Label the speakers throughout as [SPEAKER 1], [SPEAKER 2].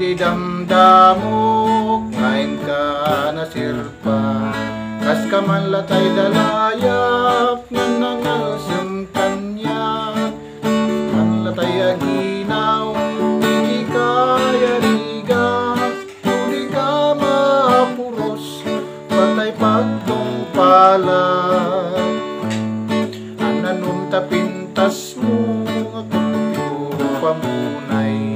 [SPEAKER 1] di damdamok, ngayon ka nasirpa. Kas ka man latay dalayap, nga nangalsam kanya. Man latay aginaw, di kaya riga. Di ka mapuros, patay pagtungpalan. Ananong tapintas mo, nga puro pamunay.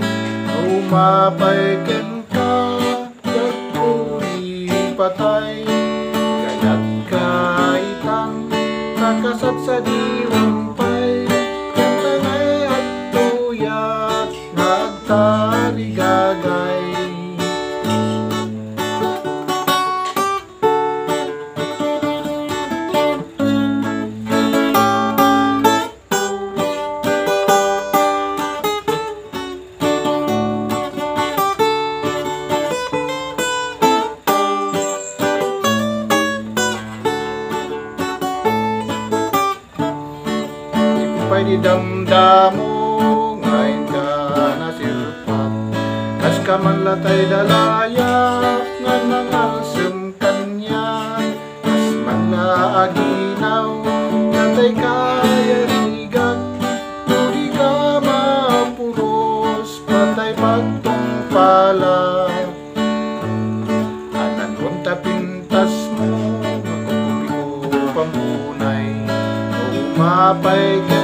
[SPEAKER 1] Umapay ken ka, gagpuri patay. Gayat ka itang, nakasat sa diwampay. Kantangay at tuyat, nagtarigagay. Pay di damdamo, ngayon ka nasirpat. Kas ka man latay dalayap, nga nangalsam kanya. Kas man naaginaw, latay kaya rigag. Di ka mapuros, patay pagtungpala. Ananong tapintas mo, magkukubi ko pamunay. Umapay ka